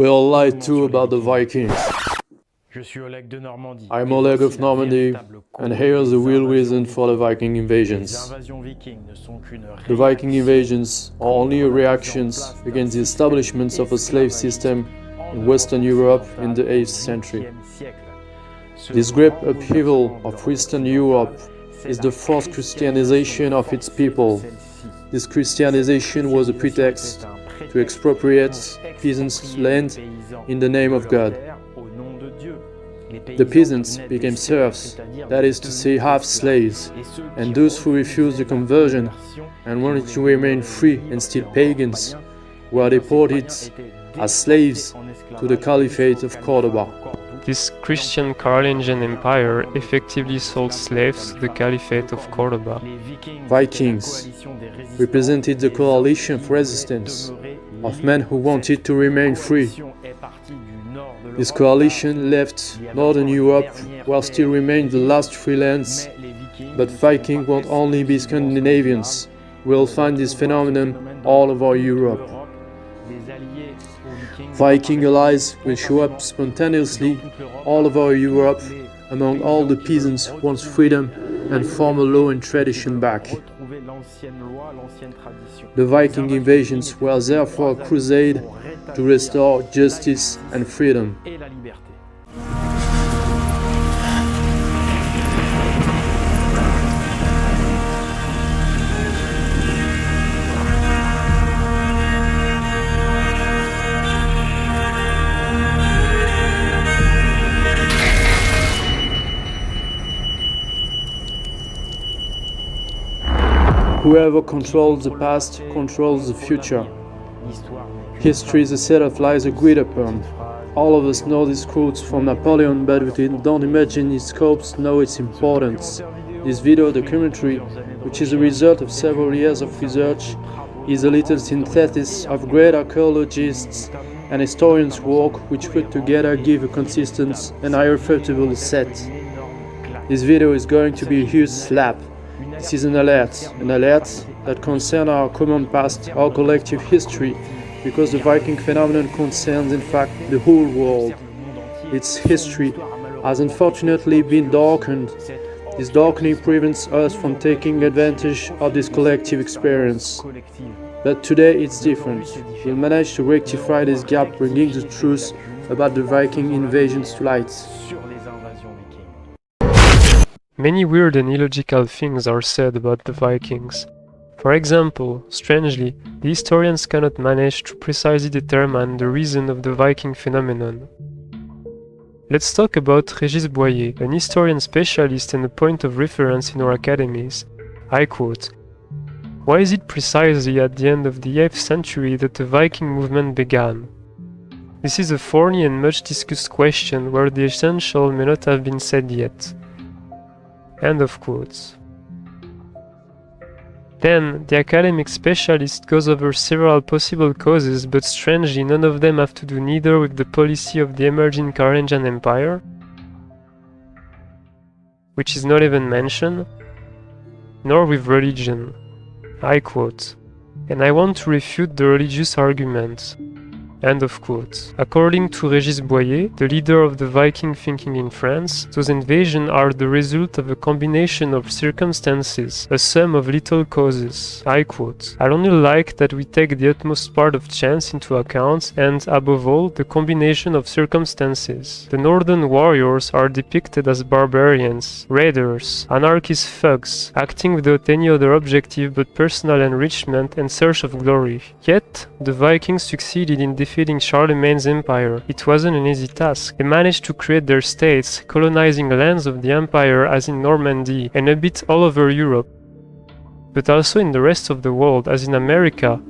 We all lied too about the Vikings. I'm Oleg of Normandie, and here's the real reason for the Viking invasions. The Viking invasions are only reactions against the establishments of a slave system in Western Europe in the 8th century. This great upheaval of Western Europe is the forced Christianization of its people. This Christianization was a pretext to expropriate peasants' land in the name of God. The peasants became serfs, that is to say half slaves, and those who refused the conversion and wanted to remain free and still pagans were deported as slaves to the Caliphate of Cordoba. This Christian Carolingian empire effectively sold slaves to the Caliphate of Cordoba. Vikings represented the coalition of resistance of men who wanted to remain free. This coalition left Northern Europe while still remained the last free lands, but Vikings won't only be Scandinavians. We'll find this phenomenon all over Europe. Viking allies will show up spontaneously all over Europe among all the peasants who want freedom and former law and tradition back. The Viking invasions were therefore a crusade to restore justice and freedom. Whoever controls the past controls the future. History is a set of lies agreed upon. All of us know these quotes from Napoleon, but we don't imagine its scopes, know its importance. This video documentary, which is a result of several years of research, is a little synthesis of great archaeologists and historians' work which put together give a consistent and irrefutable set. This video is going to be a huge slap. This is an alert that concerns our common past, our collective history, because the Viking phenomenon concerns in fact the whole world. Its history has unfortunately been darkened. This darkening prevents us from taking advantage of this collective experience. But today it's different. We'll manage to rectify this gap, bringing the truth about the Viking invasions to light. Many weird and illogical things are said about the Vikings. For example, strangely, the historians cannot manage to precisely determine the reason of the Viking phenomenon. Let's talk about Régis Boyer, an historian specialist and a point of reference in our academies. I quote, "Why is it precisely at the end of the 8th century that the Viking movement began? This is a thorny and much discussed question where the essential may not have been said yet." End of quotes. Then, the academic specialist goes over several possible causes, but strangely none of them have to do neither with the policy of the emerging Carolingian Empire, which is not even mentioned, nor with religion. I quote, "And I want to refute the religious argument." End of quote. According to Régis Boyer, the leader of the Viking thinking in France, those invasions are the result of a combination of circumstances, a sum of little causes. I quote, "I only like that we take the utmost part of chance into account and, above all, the combination of circumstances. The northern warriors are depicted as barbarians, raiders, anarchist thugs, acting without any other objective but personal enrichment and search of glory. Yet, the Vikings succeeded in defeating Charlemagne's empire. It wasn't an easy task. They managed to create their states, colonizing lands of the empire as in Normandy and a bit all over Europe, but also in the rest of the world as in America,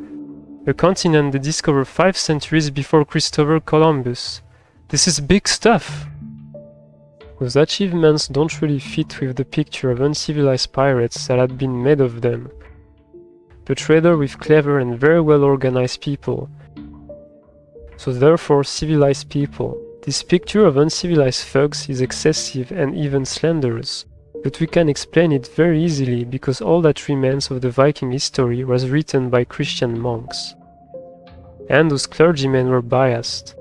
a continent they discovered 5 centuries before Christopher Columbus. This is big stuff!" Those achievements don't really fit with the picture of uncivilized pirates that had been made of them, but rather with clever and very well organized people. So therefore civilized people. This picture of uncivilized thugs is excessive and even slanderous, but we can explain it very easily because all that remains of the Viking history was written by Christian monks. And those clergymen were biased.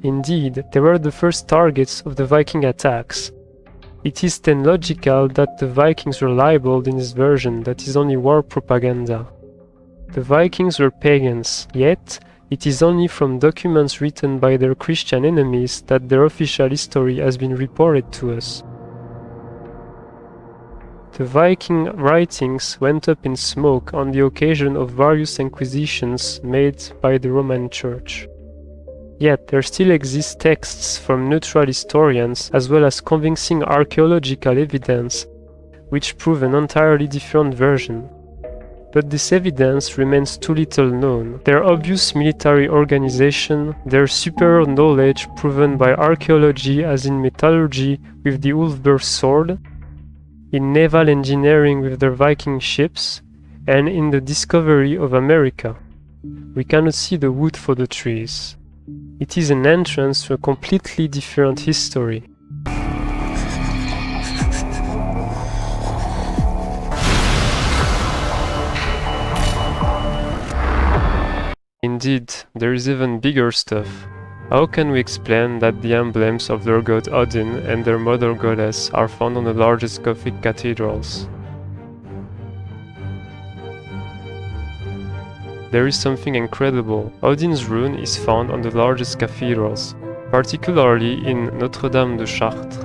Indeed, they were the first targets of the Viking attacks. It is then logical that the Vikings were labeled in this version that is only war propaganda. The Vikings were pagans, yet it is only from documents written by their Christian enemies that their official history has been reported to us. The Viking writings went up in smoke on the occasion of various inquisitions made by the Roman Church. Yet there still exist texts from neutral historians as well as convincing archaeological evidence which prove an entirely different version. But this evidence remains too little known. Their obvious military organization, their superior knowledge proven by archaeology as in metallurgy with the Ulfber's sword, in naval engineering with their Viking ships, and in the discovery of America. We cannot see the wood for the trees. It is an entrance to a completely different history. Indeed, there is even bigger stuff. How can we explain that the emblems of their god Odin and their mother goddess are found on the largest Gothic cathedrals? There is something incredible. Odin's rune is found on the largest cathedrals, particularly in Notre-Dame de Chartres,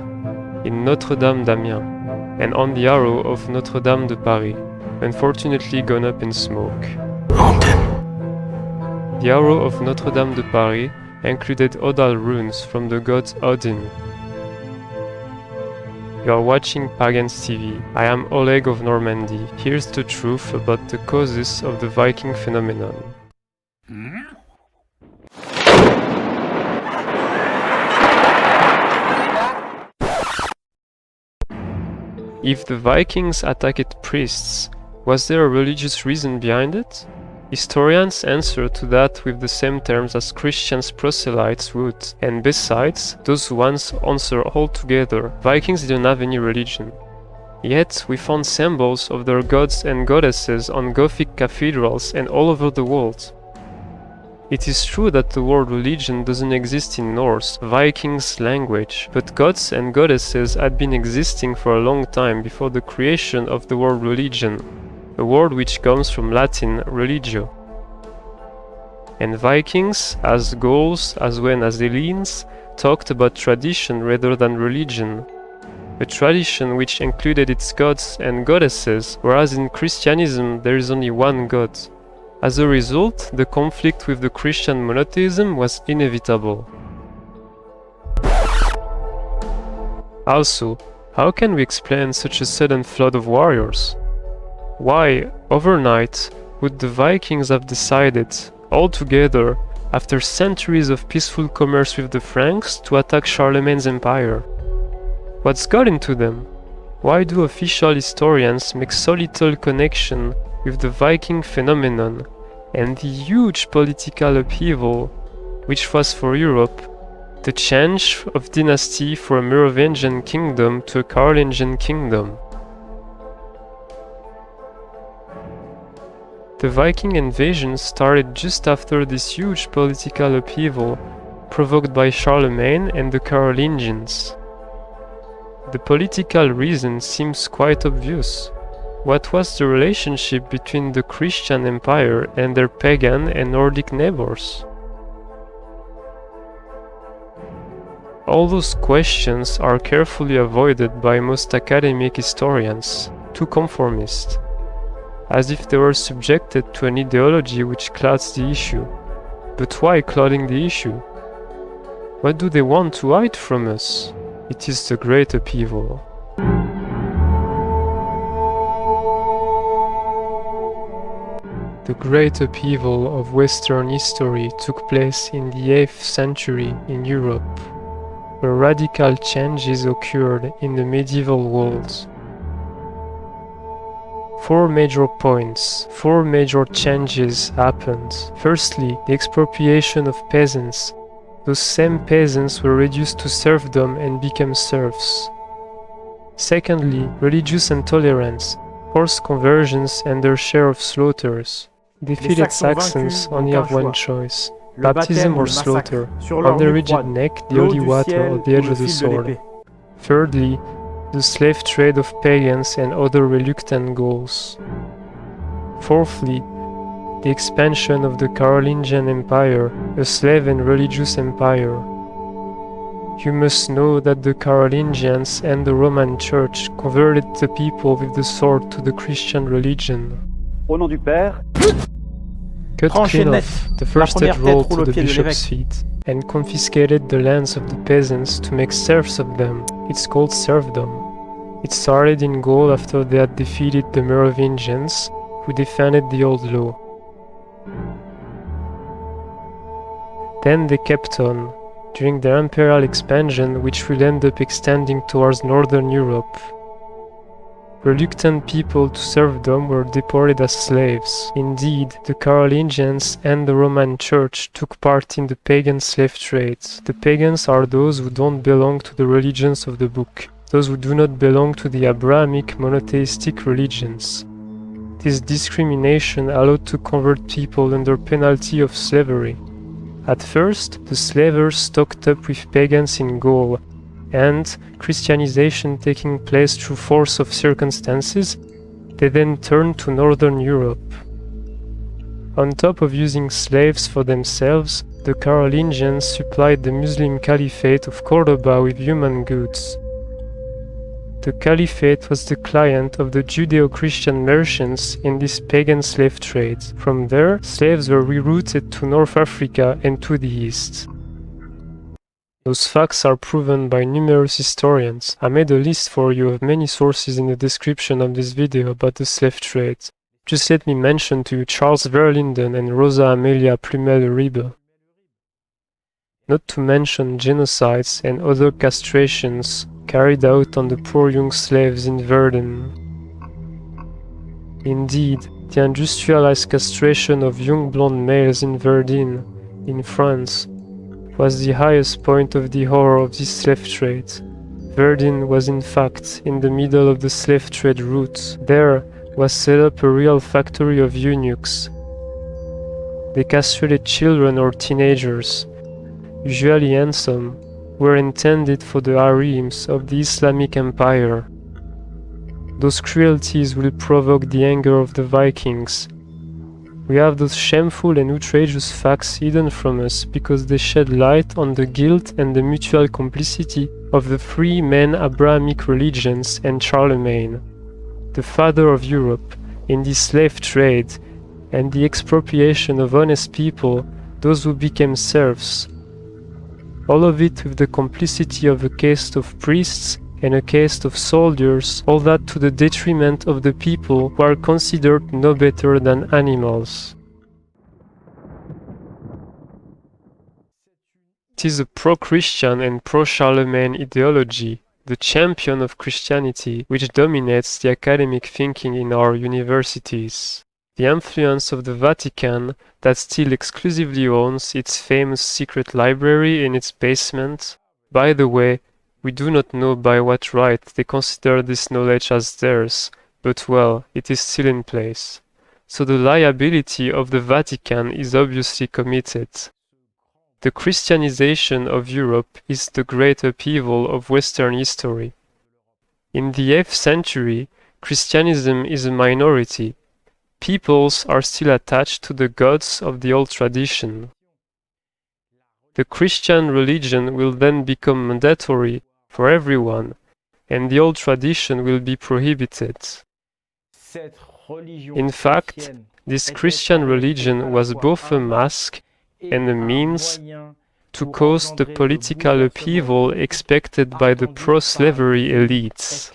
in Notre-Dame d'Amiens, and on the arrow of Notre-Dame de Paris, unfortunately gone up in smoke. The arrow of Notre-Dame de Paris included Odal runes from the god Odin. You are watching Pagans.eu. I am Oleg of Normandie. Here's the truth about the causes of the Viking phenomenon. If the Vikings attacked priests, was there a religious reason behind it? Historians answer to that with the same terms as Christians proselytes would, and besides, those ones answer altogether. Vikings didn't have any religion. Yet, we found symbols of their gods and goddesses on Gothic cathedrals and all over the world. It is true that the word religion doesn't exist in Norse, Vikings language, but gods and goddesses had been existing for a long time before the creation of the word religion, a word which comes from Latin religio. And Vikings, as Gauls as well as Hellenes, talked about tradition rather than religion. A tradition which included its gods and goddesses, whereas in Christianism there is only one god. As a result, the conflict with the Christian monotheism was inevitable. Also, how can we explain such a sudden flood of warriors? Why, overnight, would the Vikings have decided, all together, after centuries of peaceful commerce with the Franks, to attack Charlemagne's empire? What's got into them? Why do official historians make so little connection with the Viking phenomenon and the huge political upheaval which was for Europe the change of dynasty from a Merovingian kingdom to a Carolingian kingdom? The Viking invasion started just after this huge political upheaval provoked by Charlemagne and the Carolingians. The political reason seems quite obvious. What was the relationship between the Christian empire and their pagan and Nordic neighbors? All those questions are carefully avoided by most academic historians, too conformist, as if they were subjected to an ideology which clouds the issue. But why clouding the issue? What do they want to hide from us? It is the great upheaval. The great upheaval of Western history took place in the 8th century in Europe, where radical changes occurred in the medieval world. Four major points, four major changes happened. Firstly, the expropriation of peasants. Those same peasants were reduced to serfdom and became serfs. Secondly, religious intolerance, forced conversions and their share of slaughters. Defeated Saxons only have one choice, baptism or slaughter, on the rigid neck, the holy water or the edge of the sword. Thirdly, the slave trade of pagans and other reluctant Gauls. Fourthly, the expansion of the Carolingian Empire, a slave and religious empire. You must know that the Carolingians and the Roman Church converted the people with the sword to the Christian religion. Au nom du Père, Cut clean off the first head roll to the bishop's feet, and confiscated the lands of the peasants to make serfs of them. It's called serfdom. It started in Gaul after they had defeated the Merovingians, who defended the old law. Then they kept on, during their imperial expansion, which will end up extending towards northern Europe. Reluctant people to serfdom were deported as slaves. Indeed, the Carolingians and the Roman Church took part in the pagan slave trades. The pagans are those who don't belong to the religions of the book, those who do not belong to the Abrahamic monotheistic religions. This discrimination allowed to convert people under penalty of slavery. At first, the slavers stocked up with pagans in Gaul, and, Christianization taking place through force of circumstances, they then turned to northern Europe. On top of using slaves for themselves, the Carolingians supplied the Muslim Caliphate of Cordoba with human goods. The Caliphate was the client of the Judeo-Christian merchants in this pagan slave trade. From there, slaves were rerouted to North Africa and to the east. Those facts are proven by numerous historians. I made a list for you of many sources in the description of this video about the slave trade. Just let me mention to you Charles Verlinden and Rosa Amelia Plumel-Uribe. Not to mention genocides and other castrations carried out on the poor young slaves in Verdun. Indeed, the industrialized castration of young blonde males in Verdun, in France, was the highest point of the horror of this slave trade. Verdun was in fact in the middle of the slave trade route. There was set up a real factory of eunuchs. They castrated children or teenagers, usually handsome, were intended for the harems of the Islamic Empire. Those cruelties will provoke the anger of the Vikings. We have those shameful and outrageous facts hidden from us because they shed light on the guilt and the mutual complicity of the three main Abrahamic religions and Charlemagne, the father of Europe, in the slave trade and the expropriation of honest people, those who became serfs. All of it with the complicity of a caste of priests and a caste of soldiers, all that to the detriment of the people who are considered no better than animals. It is a pro-Christian and pro-Charlemagne ideology, the champion of Christianity, which dominates the academic thinking in our universities. The influence of the Vatican, that still exclusively owns its famous secret library in its basement. By the way, we do not know by what right they consider this knowledge as theirs, but well, it is still in place. So the liability of the Vatican is obviously committed. The Christianization of Europe is the great upheaval of Western history. In the 8th century, Christianism is a minority. Peoples are still attached to the gods of the old tradition. The Christian religion will then become mandatory for everyone, and the old tradition will be prohibited. In fact, this Christian religion was both a mask and a means to cause the political upheaval expected by the pro-slavery elites.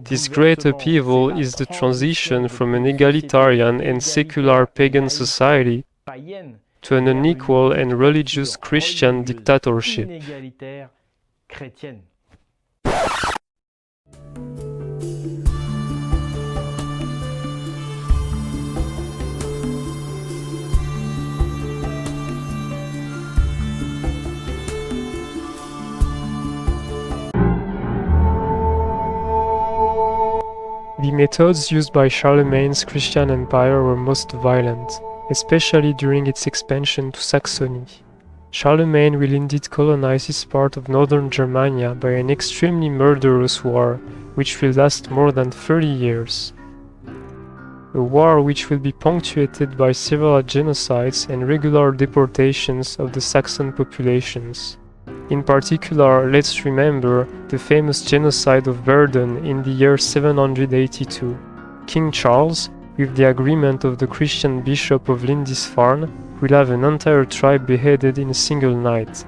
This great upheaval is the transition from an egalitarian and secular pagan society to an unequal and religious Christian dictatorship. The methods used by Charlemagne's Christian Empire were most violent. especially during its expansion to Saxony. Charlemagne will indeed colonize this part of northern Germania by an extremely murderous war, which will last more than 30 years. A war which will be punctuated by several genocides and regular deportations of the Saxon populations. In particular, let's remember the famous genocide of Verdun in the year 782. King Charles, with the agreement of the Christian bishop of Lindisfarne, will have an entire tribe beheaded in a single night.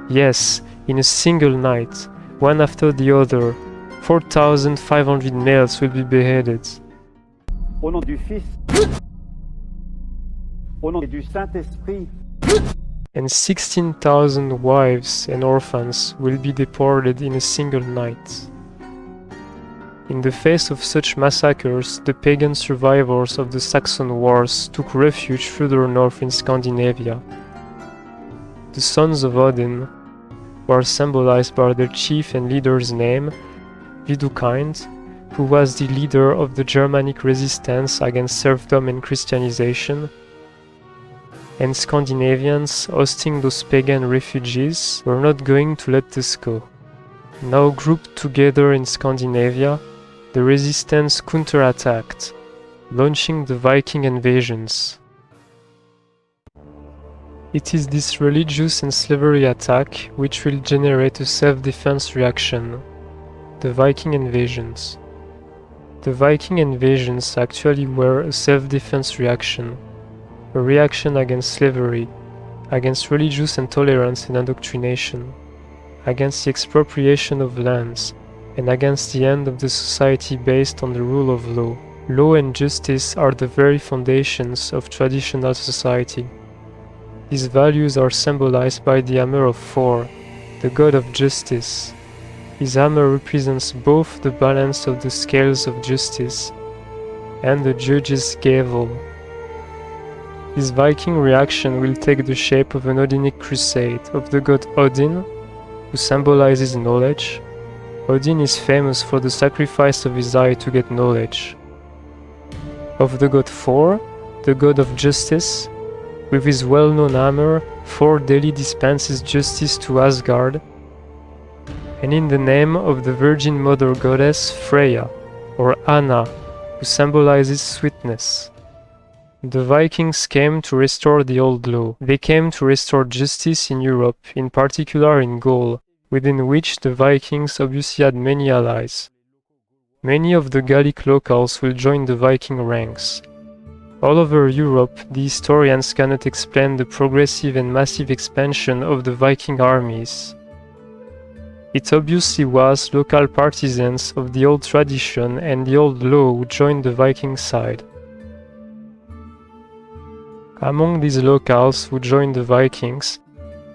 Yes, in a single night, one after the other. 4,500 males will be beheaded. Au nom du Fils, au nom du Saint-Esprit, and 16,000 wives and orphans will be deported in a single night. In the face of such massacres, the pagan survivors of the Saxon wars took refuge further north in Scandinavia. The sons of Odin were symbolized by their chief and leader's name, Widukind, who was the leader of the Germanic resistance against serfdom and Christianization, and Scandinavians hosting those pagan refugees were not going to let this go. Now grouped together in Scandinavia, the resistance counterattacked, launching the Viking invasions. It is this religious and slavery attack which will generate a self-defense reaction, the Viking invasions. The Viking invasions actually were a self-defense reaction, a reaction against slavery, against religious intolerance and indoctrination, against the expropriation of lands, and against the end of the society based on the rule of law. Law and justice are the very foundations of traditional society. These values are symbolized by the hammer of Thor, the god of justice. His hammer represents both the balance of the scales of justice and the judge's gavel. This Viking reaction will take the shape of an Odinic crusade of the god Odin, who symbolizes knowledge. Odin is famous for the sacrifice of his eye to get knowledge. Of the god Thor, the god of justice, with his well-known hammer, Thor daily dispenses justice to Asgard, and in the name of the Virgin Mother Goddess Freya, or Anna, who symbolizes sweetness. The Vikings came to restore the old law. They came to restore justice in Europe, in particular in Gaul, within which the Vikings obviously had many allies. Many of the Gallic locals will join the Viking ranks. All over Europe, the historians cannot explain the progressive and massive expansion of the Viking armies. It obviously was local partisans of the old tradition and the old law who joined the Viking side. Among these locals who joined the Vikings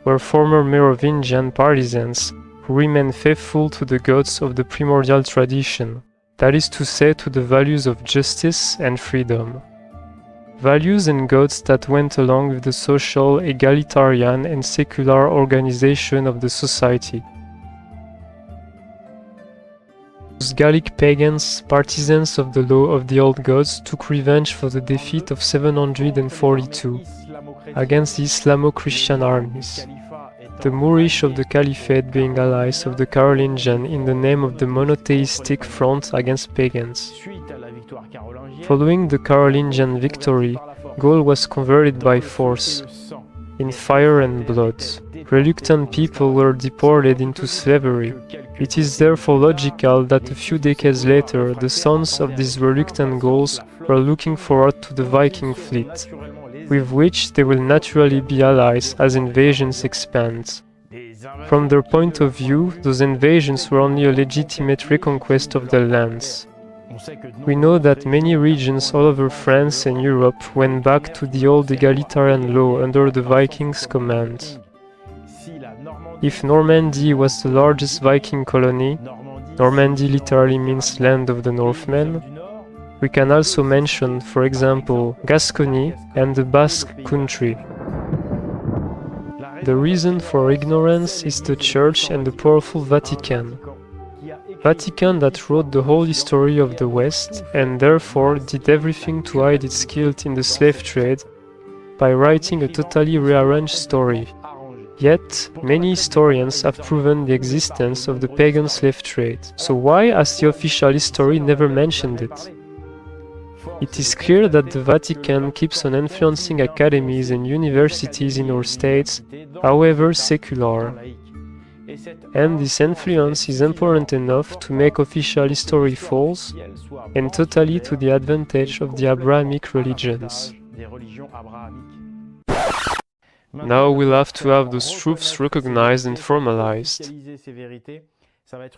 were former Merovingian partisans who remained faithful to the gods of the primordial tradition, that is to say, to the values of justice and freedom. Values and gods that went along with the social, egalitarian and secular organization of the society. Those Gallic pagans, partisans of the law of the old gods, took revenge for the defeat of 742 against the Islamo-Christian armies, the Moorish of the Caliphate being allies of the Carolingian in the name of the monotheistic front against pagans. Following the Carolingian victory, Gaul was converted by force, in fire and blood. Reluctant people were deported into slavery. It is therefore logical that a few decades later the sons of these reluctant Gauls were looking forward to the Viking fleet, with which they will naturally be allies as invasions expand. From their point of view, those invasions were only a legitimate reconquest of their lands. We know that many regions all over France and Europe went back to the old egalitarian law under the Vikings' command. If Normandy was the largest Viking colony, Normandy literally means land of the Northmen, we can also mention, for example, Gascony and the Basque country. The reason for ignorance is the Church and the powerful Vatican. Vatican that wrote the whole history of the West and therefore did everything to hide its guilt in the slave trade, by writing a totally rearranged story. Yet, many historians have proven the existence of the pagan slave trade. So why has the official history never mentioned it? It is clear that the Vatican keeps on influencing academies and universities in our states, however secular. And this influence is important enough to make official history false and totally to the advantage of the Abrahamic religions. Now we'll have to have those truths recognized and formalized.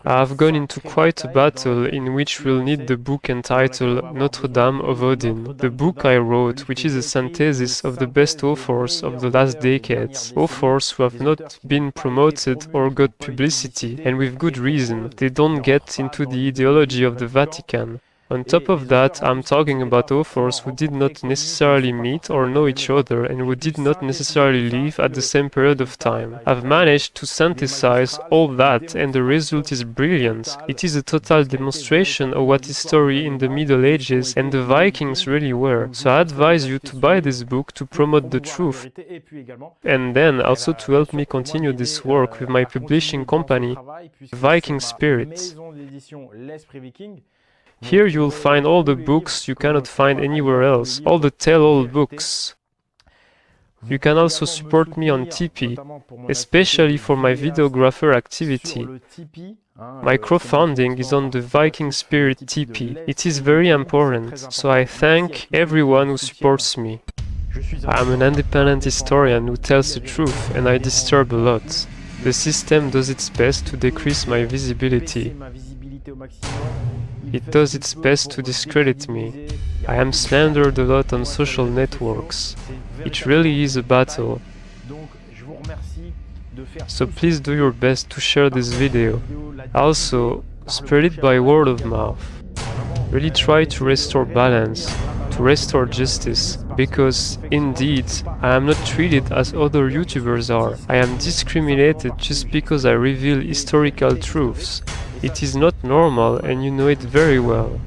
I have gone into quite a battle in which we'll need the book entitled Notre Dame of Odin, the book I wrote, which is a synthesis of the best authors of the last decades, authors who have not been promoted or got publicity, and with good reason. They don't get into the ideology of the Vatican. On top of that, I'm talking about authors who did not necessarily meet or know each other and who did not necessarily live at the same period of time. I've managed to synthesize all that and the result is brilliant. It is a total demonstration of what history in the Middle Ages and the Vikings really were. So I advise you to buy this book to promote the truth and then also to help me continue this work with my publishing company, Viking Spirits. Here you'll find all the books you cannot find anywhere else, all the tell-all books. You can also support me on Tipeee, especially for my videographer activity. My crowdfunding is on the Viking Spirit Tipeee. It is very important, so I thank everyone who supports me. I am an independent historian who tells the truth and I disturb a lot. The system does its best to decrease my visibility. It does its best to discredit me. I am slandered a lot on social networks. It really is a battle. So please do your best to share this video. Also, spread it by word of mouth. Really try to restore balance, to restore justice, because indeed, I am not treated as other YouTubers are. I am discriminated just because I reveal historical truths. It is not normal and you know it very well.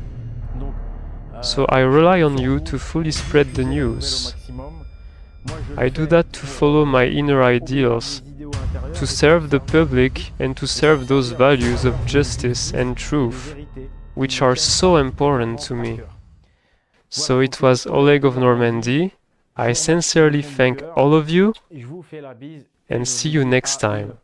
So I rely on you to fully spread the news. I do that to follow my inner ideals, to serve the public and to serve those values of justice and truth, which are so important to me. So it was Oleg of Normandy. I sincerely thank all of you and see you next time.